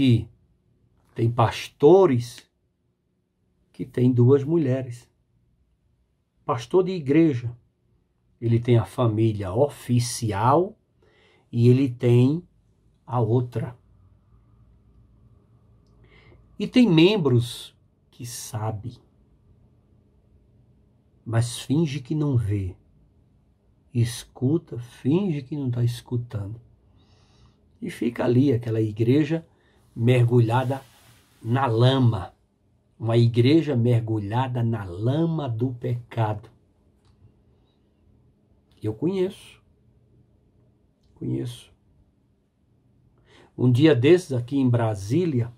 que tem pastores que tem duas mulheres. Pastor de igreja, ele tem a família oficial e ele tem a outra. E tem membros que sabem, mas finge que não vê. Escuta, finge que não está escutando. E fica ali aquela igreja mergulhada na lama. Uma igreja mergulhada na lama do pecado. Eu conheço. Um dia desses, aqui em Brasília,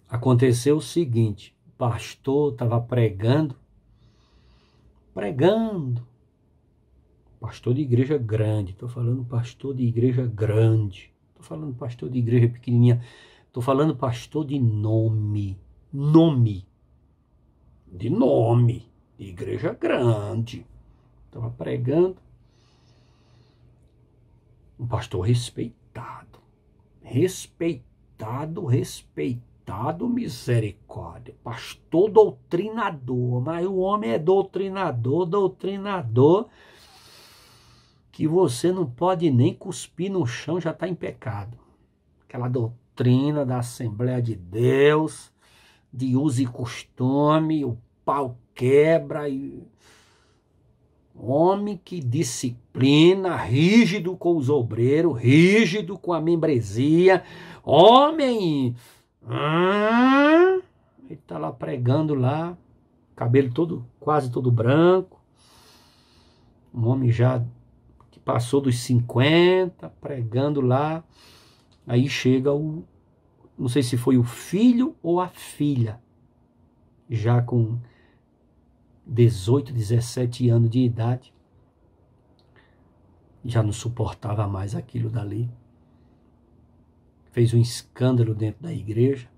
aconteceu o seguinte: o pastor estava pregando, pastor de igreja grande, estou falando pastor de igreja grande, estou falando pastor de igreja pequenininha, estou falando pastor de nome, de igreja grande, estava pregando, um pastor respeitado, misericórdia, pastor doutrinador, mas o homem é doutrinador, que você não pode nem cuspir no chão, já está em pecado. Aquela doutrina da Assembleia de Deus, de uso e costume, o pau quebra, e homem que disciplina, rígido com os obreiros, rígido com a membresia, homem, ele está lá pregando lá, cabelo todo, quase todo branco, um homem já que passou dos 50, pregando lá, aí chega não sei se foi o filho ou a filha, já com 18, 17 anos de idade, já não suportava mais aquilo dali, fez um escândalo dentro da igreja,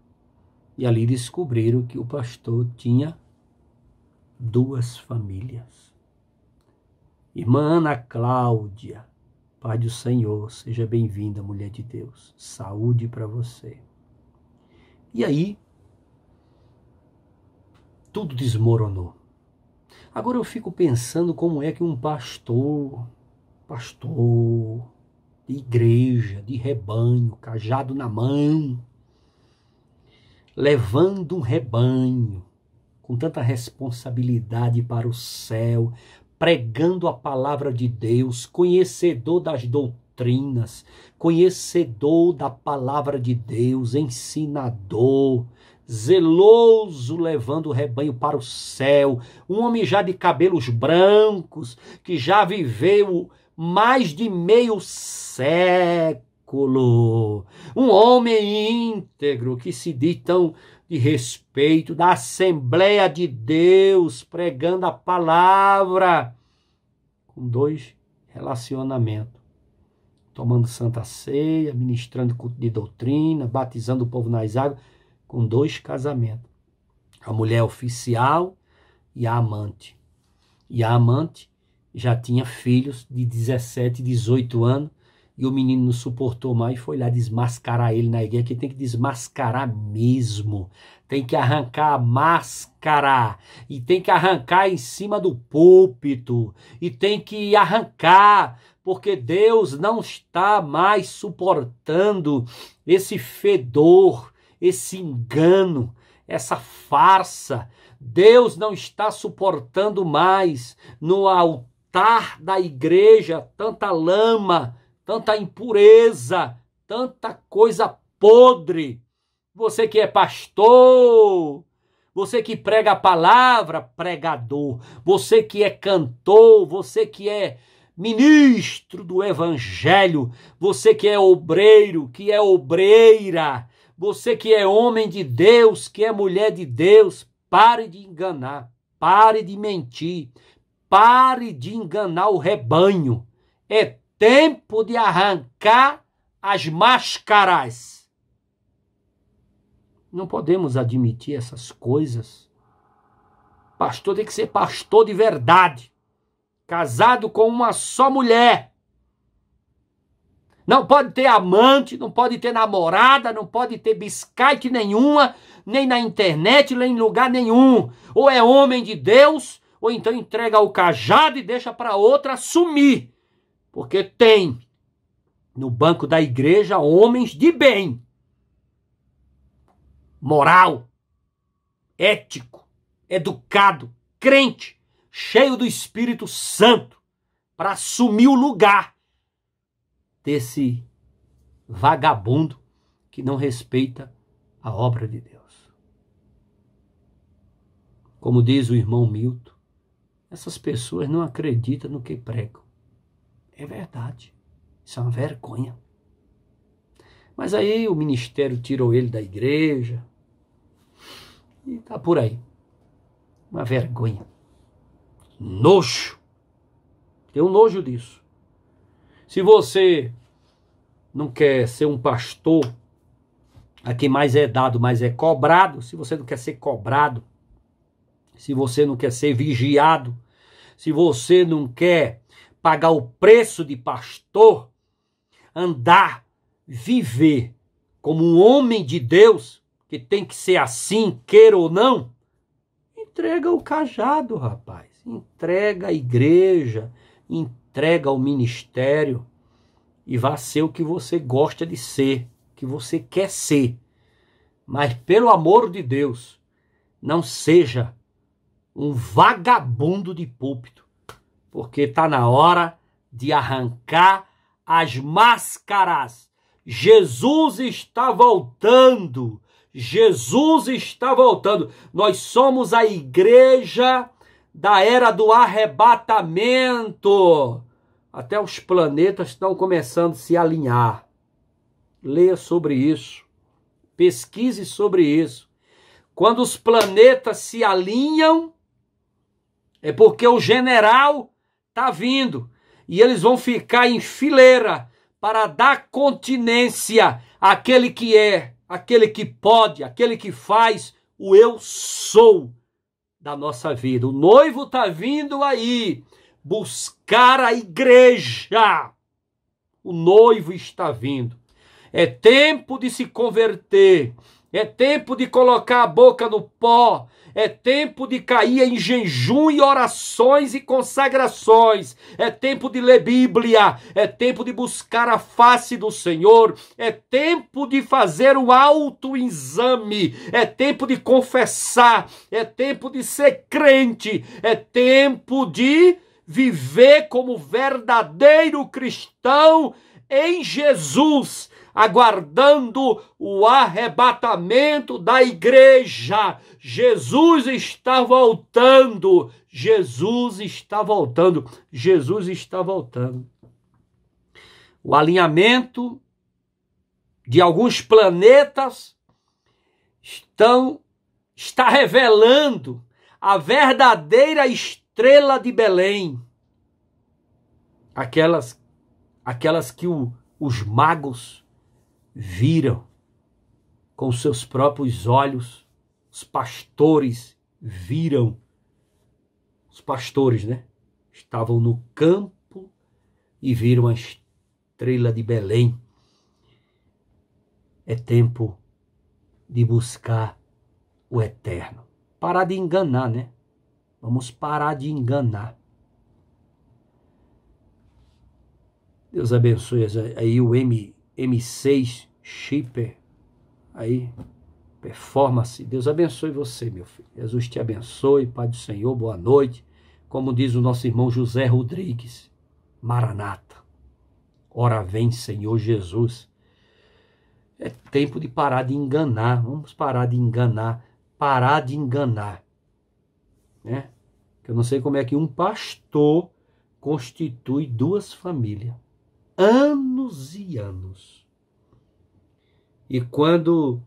e ali descobriram que o pastor tinha duas famílias. Irmã Ana Cláudia, Pai do Senhor, seja bem-vinda, mulher de Deus, saúde para você. E aí, tudo desmoronou. Agora eu fico pensando como é que um pastor de igreja, de rebanho, cajado na mão, levando um rebanho com tanta responsabilidade para o céu, pregando a palavra de Deus, conhecedor das doutrinas, conhecedor da palavra de Deus, ensinador, zeloso, levando o rebanho para o céu, um homem já de cabelos brancos, que já viveu mais de meio século, um homem íntegro, que se diz tão de respeito, da Assembleia de Deus, pregando a palavra, com dois relacionamentos, tomando santa ceia, ministrando culto de doutrina, batizando o povo nas águas, com dois casamentos, a mulher oficial e a amante. E a amante já tinha filhos de 17, 18 anos, e o menino não suportou mais e foi lá desmascarar ele na igreja, que tem que desmascarar mesmo, tem que arrancar a máscara, e tem que arrancar em cima do púlpito, e tem que arrancar, porque Deus não está mais suportando esse fedor, esse engano, essa farsa. Deus não está suportando mais no altar da igreja tanta lama, tanta impureza, tanta coisa podre. Você que é pastor, você que prega a palavra, pregador, você que é cantor, você que é ministro do evangelho, você que é obreiro, que é obreira, você que é homem de Deus, que é mulher de Deus, pare de enganar, pare de mentir, pare de enganar o rebanho. É tempo de arrancar as máscaras. Não podemos admitir essas coisas. Pastor tem que ser pastor de verdade, casado com uma só mulher. Não pode ter amante, não pode ter namorada, não pode ter biscate nenhuma, nem na internet, nem em lugar nenhum. Ou é homem de Deus, ou então entrega o cajado e deixa para outra assumir. Porque tem no banco da igreja homens de bem, moral, ético, educado, crente, cheio do Espírito Santo, para assumir o lugar desse vagabundo que não respeita a obra de Deus. Como diz o irmão Milton, essas pessoas não acreditam no que pregam. É verdade. Isso é uma vergonha. Mas aí o ministério tirou ele da igreja e tá por aí. Uma vergonha. Nojo. Tenho nojo disso. Se você não quer ser um pastor, a quem mais é dado, mais é cobrado, se você não quer ser cobrado, se você não quer ser vigiado, se você não quer pagar o preço de pastor, andar, viver como um homem de Deus, que tem que ser assim, queira ou não, entrega o cajado, rapaz. Entrega a igreja, entrega o ministério e vá ser o que você gosta de ser, que você quer ser. Mas, pelo amor de Deus, não seja um vagabundo de púlpito, porque está na hora de arrancar as máscaras. Jesus está voltando. Jesus está voltando. Nós somos a igreja da era do arrebatamento. Até os planetas estão começando a se alinhar. Leia sobre isso. Pesquise sobre isso. Quando os planetas se alinham, é porque o general está vindo. E eles vão ficar em fileira para dar continência àquele que é, aquele que pode, aquele que faz o eu sou da nossa vida. O noivo está vindo aí buscar a igreja. O noivo está vindo. É tempo de se converter. É tempo de colocar a boca no pó. É tempo de cair em jejum e orações e consagrações. É tempo de ler Bíblia. É tempo de buscar a face do Senhor. É tempo de fazer um autoexame. É tempo de confessar. É tempo de ser crente. É tempo de viver como verdadeiro cristão em Jesus, aguardando o arrebatamento da igreja. Jesus está voltando. Jesus está voltando. Jesus está voltando. O alinhamento de alguns planetas está revelando a verdadeira estrela de Belém. Aquelas que os magos viram com seus próprios olhos, os pastores viram. Os pastores, né? Estavam no campo e viram a estrela de Belém. É tempo de buscar o eterno. Parar de enganar, né? Vamos parar de enganar. Deus abençoe aí o M6 Shipper, aí, performance. Deus abençoe você, meu filho. Jesus te abençoe, Pai do Senhor, boa noite. Como diz o nosso irmão José Rodrigues, Maranata. Ora vem, Senhor Jesus. É tempo de parar de enganar. Vamos parar de enganar. Parar de enganar. Né? Eu não sei como é que um pastor constitui duas famílias. Anos e anos. E quando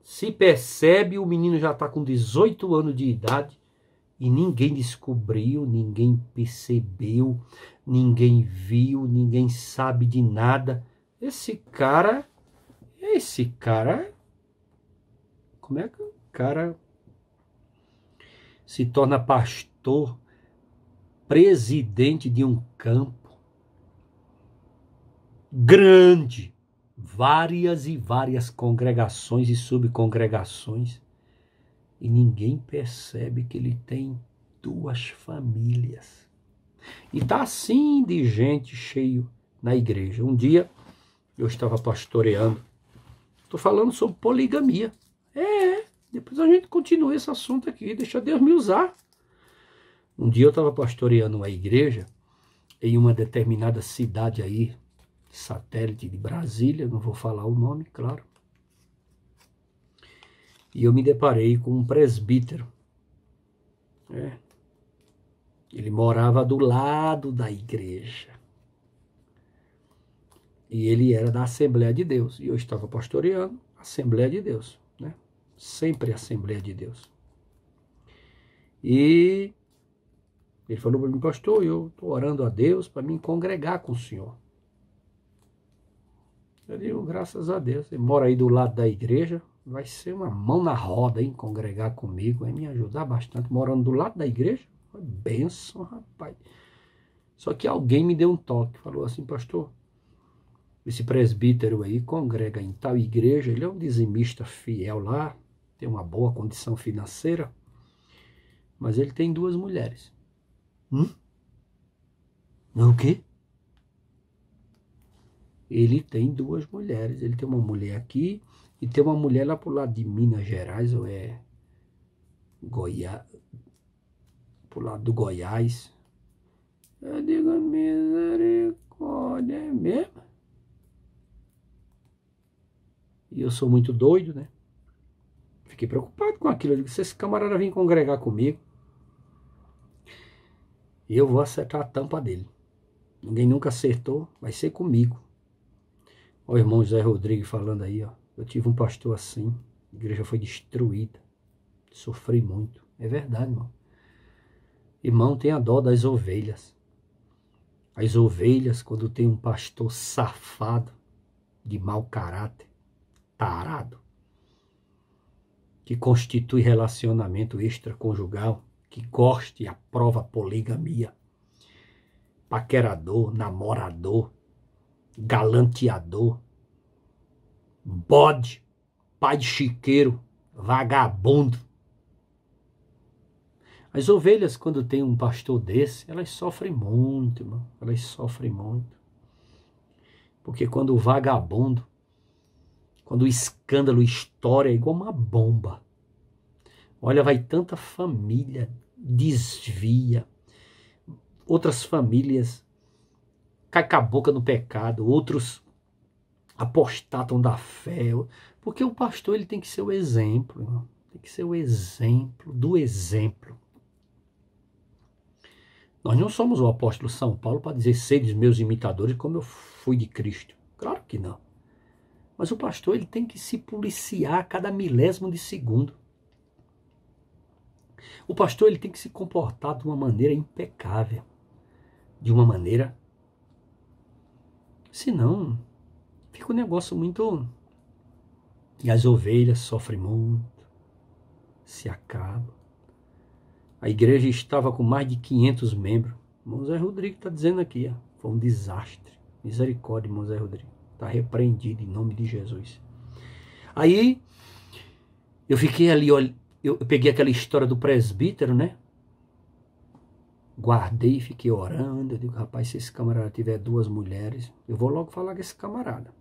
se percebe, o menino já está com 18 anos de idade e ninguém descobriu, ninguém percebeu, ninguém viu, ninguém sabe de nada. Esse cara, como é que o cara se torna pastor, presidente de um campo? grande, várias e várias congregações e subcongregações, e ninguém percebe que ele tem 2 famílias. E tá assim de gente cheio na igreja. Um dia eu estava pastoreando, estou falando sobre poligamia. Depois a gente continua esse assunto aqui, deixa Deus me usar. Um dia eu estava pastoreando uma igreja em uma determinada cidade aí, satélite de Brasília, não vou falar o nome, claro. E eu me deparei com um presbítero. Ele morava do lado da igreja. E ele era da Assembleia de Deus. E eu estava pastoreando a Assembleia de Deus, né? Sempre a Assembleia de Deus. E ele falou para mim, pastor, eu estou orando a Deus para me congregar com o senhor. Eu digo, graças a Deus. Ele mora aí do lado da igreja, vai ser uma mão na roda, hein, congregar comigo, vai me ajudar bastante. Morando do lado da igreja, foi bênção, rapaz. Só que alguém me deu um toque, falou assim, pastor, esse presbítero aí congrega em tal igreja, ele é um dizimista fiel lá, tem uma boa condição financeira, mas ele tem 2 mulheres. Não, o quê? Ele tem 2 mulheres, ele tem uma mulher aqui e tem uma mulher lá pro lado de Minas Gerais, ou é Goiás, pro lado do Goiás. Eu digo, misericórdia, é mesmo? E eu sou muito doido, né? Fiquei preocupado com aquilo. Eu digo, se esse camarada vir congregar comigo, eu vou acertar a tampa dele. Ninguém nunca acertou, vai ser comigo. Ó, o irmão José Rodrigues falando aí, ó. Eu tive um pastor assim, a igreja foi destruída. Sofri muito. É verdade, irmão. Irmão, tenha dó das ovelhas. As ovelhas, quando tem um pastor safado, de mau caráter, tarado, que constitui relacionamento extraconjugal, que gosta e aprova a poligamia, paquerador, namorador, galanteador, bode, pai de chiqueiro, vagabundo. As ovelhas, quando tem um pastor desse, elas sofrem muito, irmão. Elas sofrem muito. Porque quando o vagabundo, quando o escândalo estoura, é igual uma bomba. Olha, vai tanta família, desvia. Outras famílias caem com a boca no pecado. Outros apostatam da fé. Porque o pastor ele tem que ser o exemplo, irmão. Tem que ser o exemplo do exemplo. Nós não somos o apóstolo São Paulo para dizer seres meus imitadores como eu fui de Cristo. Claro que não. Mas o pastor ele tem que se policiar a cada milésimo de segundo. O pastor ele tem que se comportar de uma maneira impecável. De uma maneira... Senão, fica um negócio muito... E as ovelhas sofrem muito. Se acabam. A igreja estava com mais de 500 membros. O irmão Zé Rodrigues está dizendo aqui, ó, foi um desastre. Misericórdia, irmão Zé Rodrigues. Está repreendido em nome de Jesus. Aí, eu fiquei ali, eu peguei aquela história do presbítero, né? Guardei e fiquei orando. Eu digo, rapaz, se esse camarada tiver 2 mulheres, eu vou logo falar com esse camarada.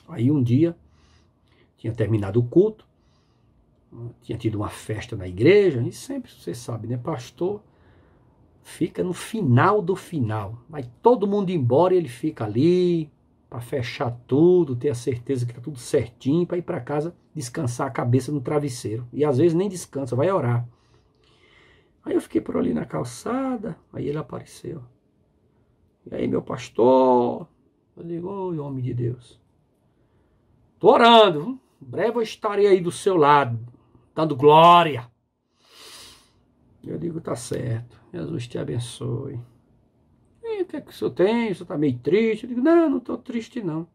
Aí um dia, tinha terminado o culto, tinha tido uma festa na igreja, e sempre, você sabe, né? Pastor fica no final do final. Vai todo mundo embora e ele fica ali para fechar tudo, ter a certeza que tá tudo certinho, para ir para casa descansar a cabeça no travesseiro. E às vezes nem descansa, vai orar. Aí eu fiquei por ali na calçada, aí ele apareceu. E aí, meu pastor? Eu digo, oi, homem de Deus. Tô orando, em breve eu estarei aí do seu lado, dando glória. Eu digo, tá certo, Jesus te abençoe. E o que é que o senhor tem? O senhor tá meio triste? Eu digo, não, não tô triste não.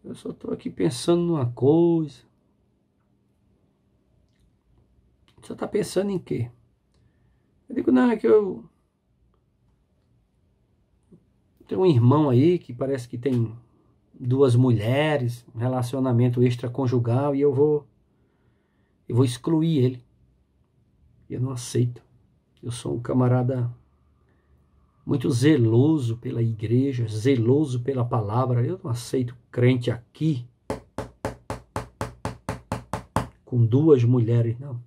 Eu só tô aqui pensando numa coisa. O senhor tá pensando em quê? Eu digo, não, é que eu Tem um irmão aí que parece que tem 2 mulheres, um relacionamento extraconjugal, e eu vou excluir ele. Eu não aceito. Eu sou um camarada muito zeloso pela igreja, zeloso pela palavra. Eu não aceito crente aqui com 2 mulheres, não.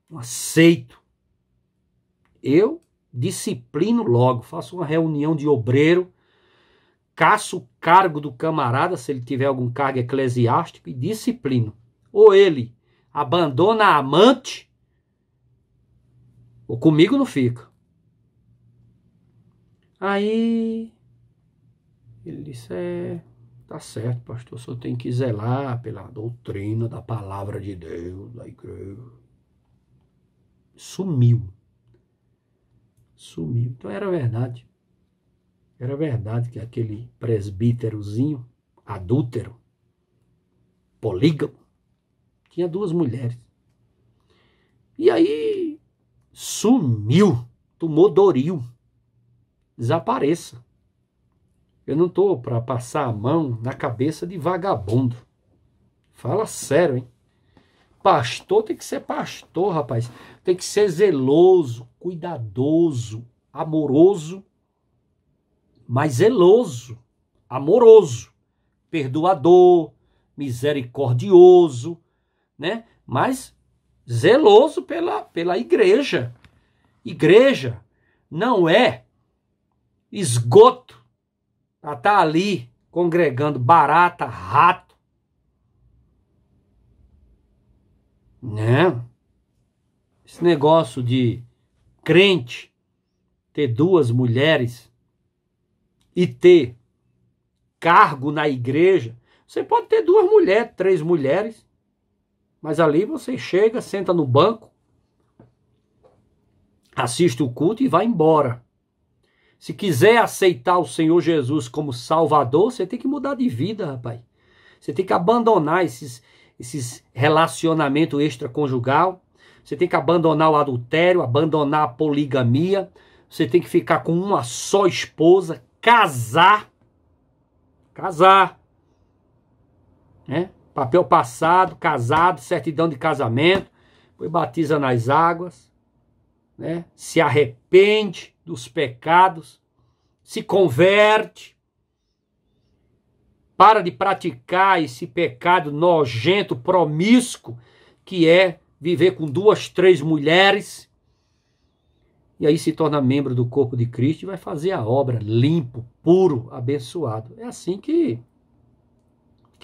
Não aceito. Eu disciplino logo, faço uma reunião de obreiro, caço o cargo do camarada, se ele tiver algum cargo eclesiástico, e disciplino. Ou ele abandona a amante, ou comigo não fica. Aí ele disse, tá certo, pastor, só tem que zelar pela doutrina da palavra de Deus, da igreja. Sumiu. Então era verdade. Era verdade que aquele presbíterozinho, adúltero, polígamo, tinha 2 mulheres. E aí sumiu, tomou Doril. Desapareça. Eu não estou para passar a mão na cabeça de vagabundo. Fala sério, hein? Pastor tem que ser pastor, rapaz. Tem que ser zeloso, cuidadoso, amoroso, mas zeloso, amoroso, perdoador, misericordioso, né? Mas zeloso pela igreja. Igreja não é esgoto para estar ali congregando barata, rato. Não. Esse negócio de crente ter 2 mulheres e ter cargo na igreja, você pode ter 2 mulheres, 3 mulheres, mas ali você chega, senta no banco, assiste o culto e vai embora. Se quiser aceitar o Senhor Jesus como Salvador, você tem que mudar de vida, rapaz. Você tem que abandonar esses relacionamentos extraconjugal. Você tem que abandonar o adultério, abandonar a poligamia. Você tem que ficar com uma só esposa, casar. Né? Papel passado, casado, certidão de casamento. Depois batiza nas águas. Né? Se arrepende dos pecados, se converte, para de praticar esse pecado nojento, promíscuo, que é viver com 2, 3 mulheres, e aí se torna membro do corpo de Cristo e vai fazer a obra limpo, puro, abençoado. É assim que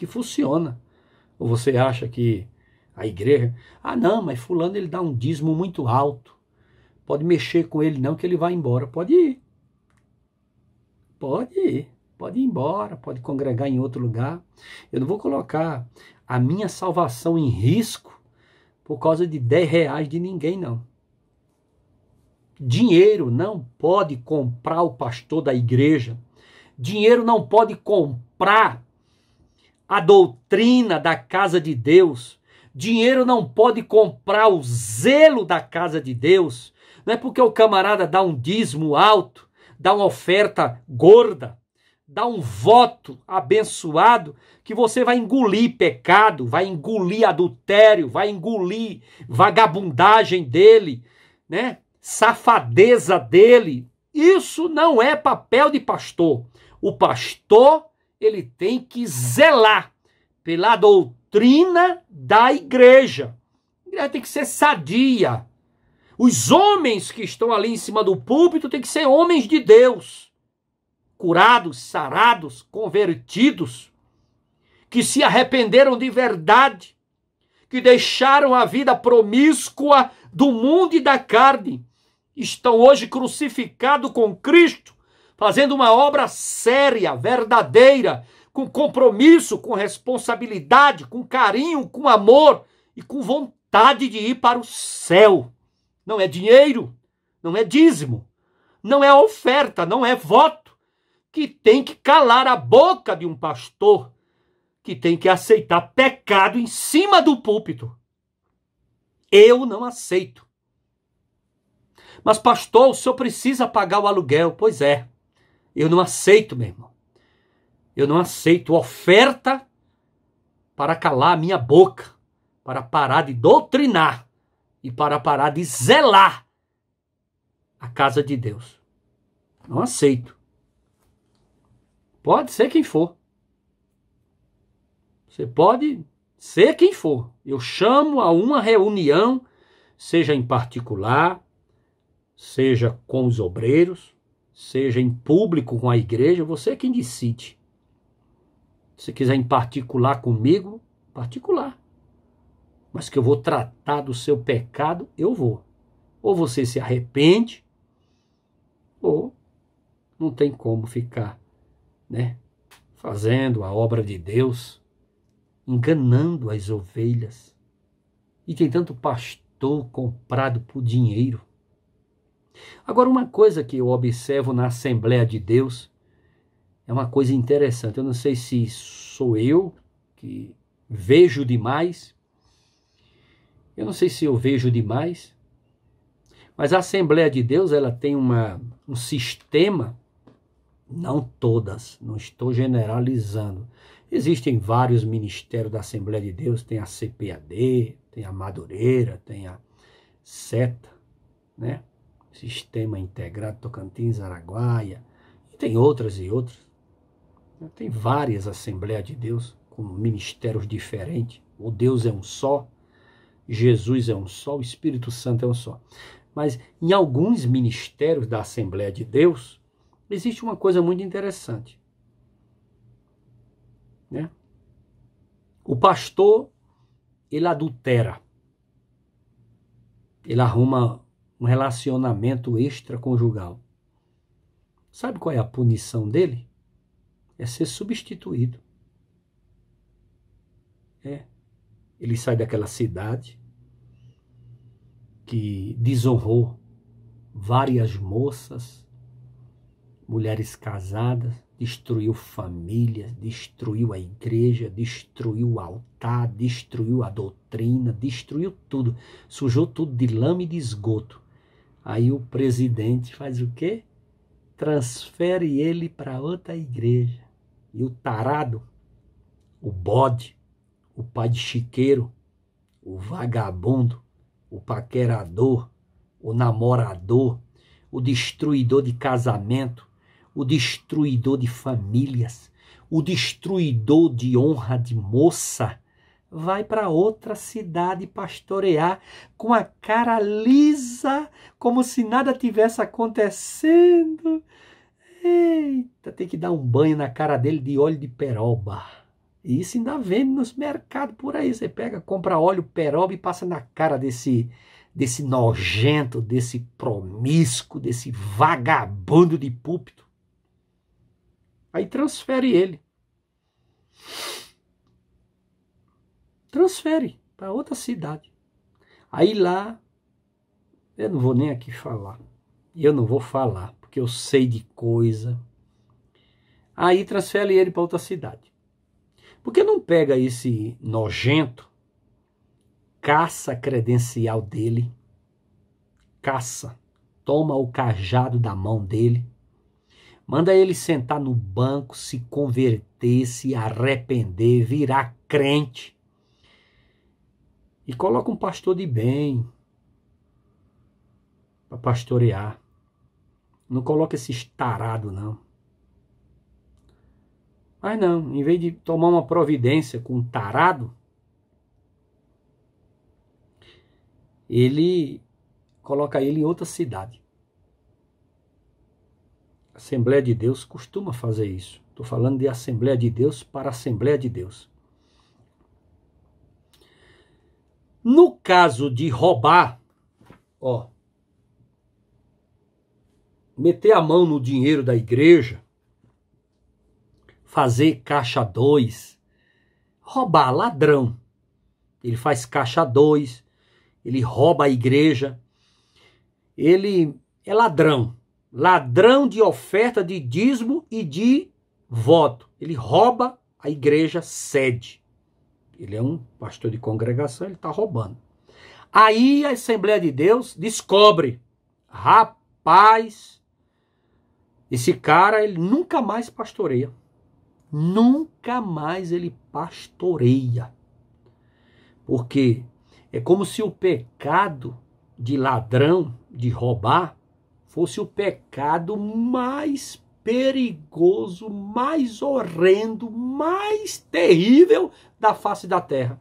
funciona. Ou você acha que a igreja, não, mas fulano ele dá um dízimo muito alto, pode mexer com ele não que ele vai embora. Pode ir. Pode ir embora, pode congregar em outro lugar. Eu não vou colocar a minha salvação em risco por causa de 10 reais de ninguém, não. Dinheiro não pode comprar o pastor da igreja. Dinheiro não pode comprar a doutrina da casa de Deus. Dinheiro não pode comprar o zelo da casa de Deus. Não é porque o camarada dá um dízimo alto, dá uma oferta gorda, dá um voto abençoado, que você vai engolir pecado, vai engolir adultério, vai engolir vagabundagem dele, né? Safadeza dele. Isso não é papel de pastor. O pastor, ele tem que zelar pela doutrina da igreja. A igreja tem que ser sadia. Os homens que estão ali em cima do púlpito têm que ser homens de Deus, curados, sarados, convertidos, que se arrependeram de verdade, que deixaram a vida promíscua do mundo e da carne, estão hoje crucificados com Cristo, fazendo uma obra séria, verdadeira, com compromisso, com responsabilidade, com carinho, com amor e com vontade de ir para o céu. Não é dinheiro, não é dízimo, não é oferta, não é voto, que tem que calar a boca de um pastor, que tem que aceitar pecado em cima do púlpito. Eu não aceito. Mas pastor, o senhor precisa pagar o aluguel. Pois é, Eu não aceito, meu irmão. Eu não aceito oferta para calar a minha boca, para parar de doutrinar e para parar de zelar a casa de Deus. Não aceito. Pode ser quem for. Você pode ser quem for. Eu chamo a uma reunião, seja em particular, seja com os obreiros, seja em público com a igreja, você é quem decide. Se quiser em particular comigo, particular. Mas que eu vou tratar do seu pecado, eu vou. Ou você se arrepende, ou não tem como ficar, né, fazendo a obra de Deus, enganando as ovelhas. E tem tanto pastor comprado por dinheiro. Agora, uma coisa que eu observo na Assembleia de Deus é uma coisa interessante. Eu não sei se sou eu que vejo demais. Eu não sei se eu vejo demais. Mas a Assembleia de Deus, ela tem um sistema, não todas, não estou generalizando. Existem vários ministérios da Assembleia de Deus, tem a CPAD, tem a Madureira, tem a SETA, né? Sistema Integrado Tocantins, Araguaia, e tem outras e outras. Tem várias Assembleias de Deus com ministérios diferentes. O Deus é um só, Jesus é um só, o Espírito Santo é um só. Mas em alguns ministérios da Assembleia de Deus, existe uma coisa muito interessante, né? O pastor, ele adultera. Ele arruma um relacionamento extraconjugal. Sabe qual é a punição dele? É ser substituído. Ele sai daquela cidade que desonrou várias moças, mulheres casadas, destruiu famílias, destruiu a igreja, destruiu o altar, destruiu a doutrina, destruiu tudo, sujou tudo de lama e de esgoto. Aí o presidente faz o quê? Transfere ele para outra igreja. E o tarado, o bode, o pai de chiqueiro, o vagabundo, o paquerador, o namorador, o destruidor de casamento, o destruidor de famílias, o destruidor de honra de moça, vai para outra cidade pastorear com a cara lisa, como se nada tivesse acontecendo. Eita, tem que dar um banho na cara dele de óleo de peroba. E isso ainda vende nos mercados por aí. Você pega, compra óleo peroba e passa na cara desse nojento, desse promíscuo, desse vagabundo de púlpito. Aí transfere ele. Transfere para outra cidade. Aí lá, eu não vou nem aqui falar. Eu não vou falar, porque eu sei de coisa. Aí transfere ele para outra cidade. Por que não pega esse nojento, caça a credencial dele, caça, toma o cajado da mão dele, manda ele sentar no banco, se converter, se arrepender, virar crente, e coloca um pastor de bem para pastorear. Não coloca esse tarado, não. Mas não, em vez de tomar uma providência com um tarado, ele coloca ele em outra cidade. A Assembleia de Deus costuma fazer isso. Estou falando de Assembleia de Deus para Assembleia de Deus. No caso de roubar, meter a mão no dinheiro da igreja, fazer caixa 2, roubar, ladrão. Ele faz caixa 2, ele rouba a igreja, ele é ladrão. Ladrão de oferta, de dízimo e de voto. Ele rouba a igreja sede. Ele é um pastor de congregação, ele está roubando. Aí a Assembleia de Deus descobre, rapaz, Esse cara, ele nunca mais pastoreia. Nunca mais ele pastoreia. Porque é como se o pecado de ladrão, de roubar, fosse o pecado mais perigoso, mais horrendo, mais terrível da face da terra.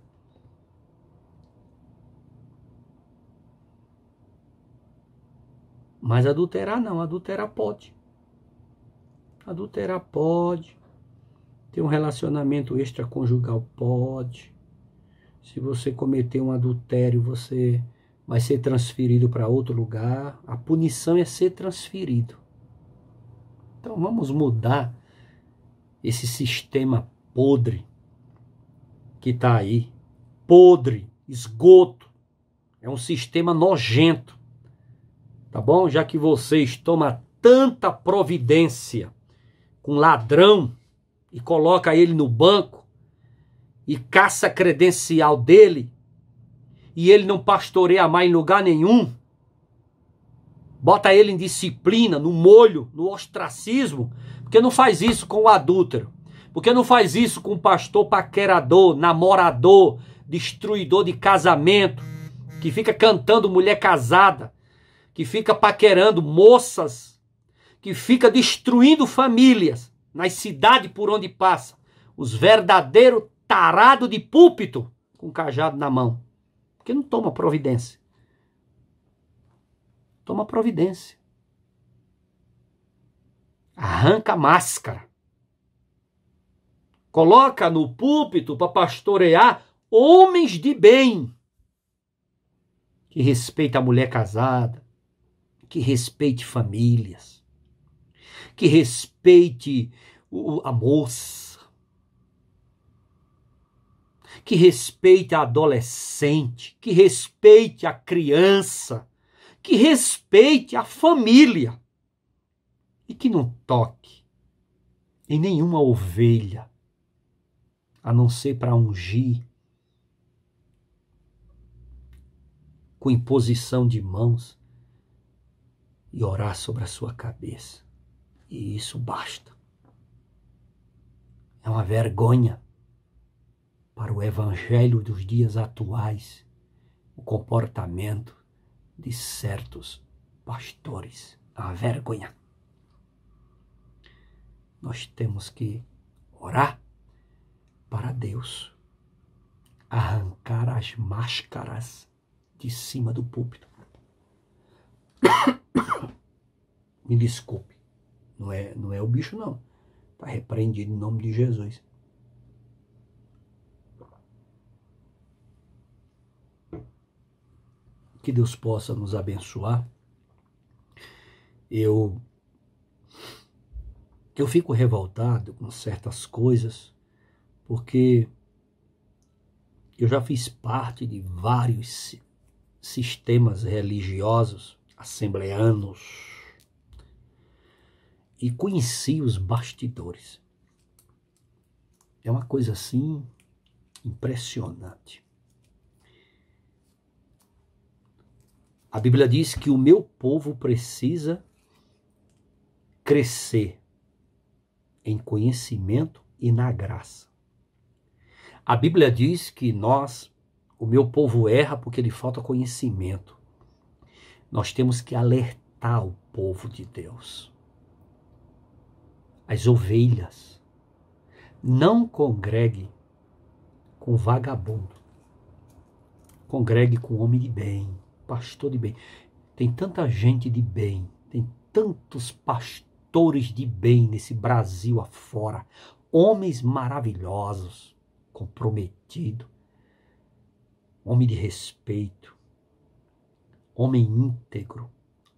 Mas adulterar não, adulterar pode. Adulterar pode. Ter um relacionamento extraconjugal pode. Se você cometer um adultério, você vai ser transferido para outro lugar. A punição é ser transferido. Então vamos mudar esse sistema podre que está aí. Podre, esgoto. É um sistema nojento. Tá bom? Já que vocês tomam tanta providência com ladrão e coloca ele no banco e caça a credencial dele e ele não pastoreia mais em lugar nenhum, bota ele em disciplina, no molho, no ostracismo, porque não faz isso com o adúltero, porque não faz isso com o pastor paquerador, namorador, destruidor de casamento, que fica cantando mulher casada, que fica paquerando moças, que fica destruindo famílias nas cidades por onde passa. Os verdadeiros tarados de púlpito com cajado na mão. Porque não toma providência. Toma providência. Arranca a máscara. Coloca no púlpito para pastorear homens de bem. Que respeita a mulher casada. Que respeite famílias. Que respeite a moça. Que respeite a adolescente. Que respeite a criança. Que respeite a família. E que não toque em nenhuma ovelha, a não ser para ungir, com imposição de mãos, e orar sobre a sua cabeça. E isso basta. É uma vergonha para o evangelho dos dias atuais o comportamento de certos pastores. É uma vergonha. Nós temos que orar para Deus arrancar as máscaras de cima do púlpito. Me desculpe, não é o bicho não. Está repreendido em nome de Jesus. Que Deus possa nos abençoar. Eu fico revoltado com certas coisas, porque eu já fiz parte de vários sistemas religiosos, assembleanos, e conheci os bastidores. É uma coisa assim impressionante. A Bíblia diz que o meu povo precisa crescer em conhecimento e na graça. A Bíblia diz que o meu povo erra porque lhe falta conhecimento. Nós temos que alertar o povo de Deus. As ovelhas. Não congregue com vagabundo. Congregue com homem de bem, pastor de bem. Tem tanta gente de bem, tem tantos pastores de bem nesse Brasil afora. Homens maravilhosos, comprometidos, homem de respeito, homem íntegro,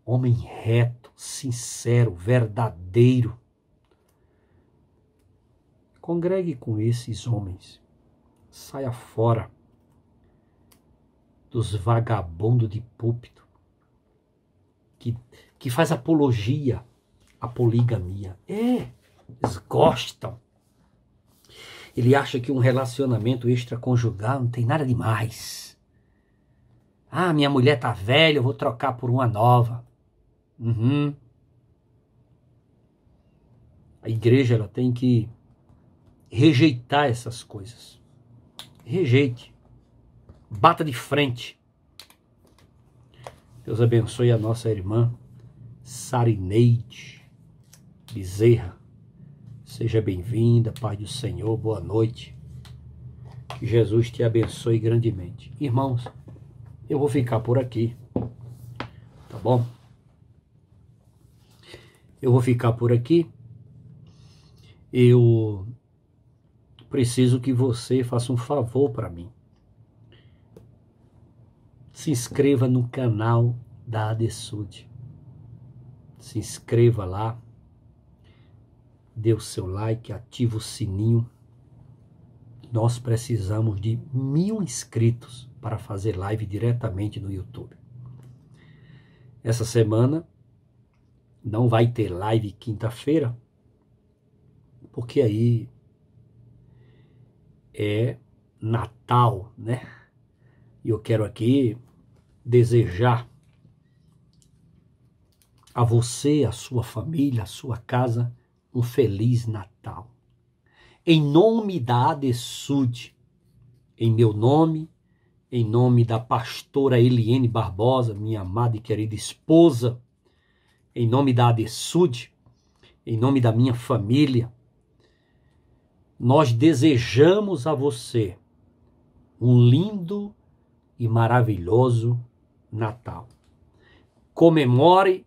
homem reto, sincero, verdadeiro. Congregue com esses homens. Saia fora dos vagabundos de púlpito que faz apologia à poligamia. Eles gostam. Ele acha que um relacionamento extraconjugal não tem nada demais. Ah, minha mulher tá velha, eu vou trocar por uma nova. A igreja ela tem que rejeitar essas coisas. Rejeite. Bata de frente. Deus abençoe a nossa irmã Sarineide Bezerra. Seja bem-vinda, Pai do Senhor, boa noite. Que Jesus te abençoe grandemente. Irmãos, eu vou ficar por aqui, tá bom? Eu vou ficar por aqui. Eu preciso que você faça um favor para mim. Se inscreva no canal da ADSUD. Se inscreva lá. Dê o seu like, ative o sininho. Nós precisamos de 1000 inscritos para fazer live diretamente no YouTube. Essa semana não vai ter live quinta-feira, porque aí é Natal, né? E eu quero aqui desejar a você, a sua família, a sua casa, um Feliz Natal. Em nome da ADSUD, em meu nome, em nome da pastora Eliene Barbosa, minha amada e querida esposa, em nome da ADSUD, em nome da minha família, nós desejamos a você um lindo e maravilhoso Natal. Comemore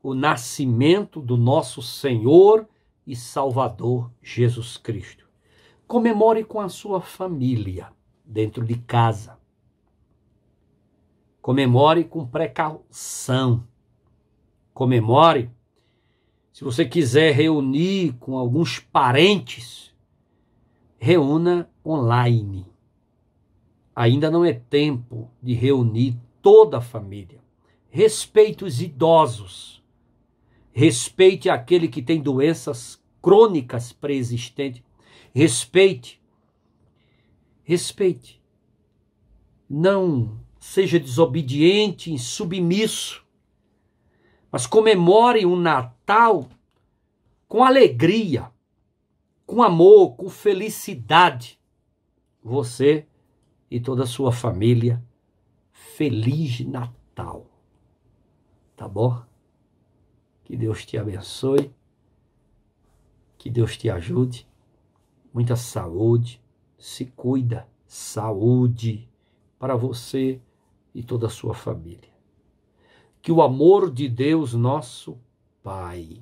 o nascimento do nosso Senhor e Salvador Jesus Cristo. Comemore com a sua família, dentro de casa. Comemore com precaução. Comemore, se você quiser reunir com alguns parentes, reúna online. Ainda não é tempo de reunir toda a família. Respeite os idosos. Respeite aquele que tem doenças crônicas pré-existentes. Respeite. Respeite. Não seja desobediente, insubmisso. Mas comemore um Natal com alegria, com amor, com felicidade. Você e toda a sua família, Feliz Natal. Tá bom? Que Deus te abençoe. Que Deus te ajude. Muita saúde. Se cuida. Saúde para você e toda a sua família. Que o amor de Deus, nosso Pai,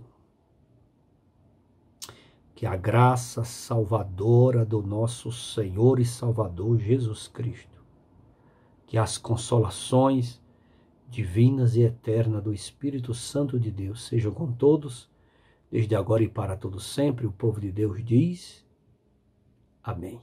que a graça salvadora do nosso Senhor e Salvador Jesus Cristo, que as consolações divinas e eternas do Espírito Santo de Deus sejam com todos, desde agora e para todo sempre. O povo de Deus diz: amém.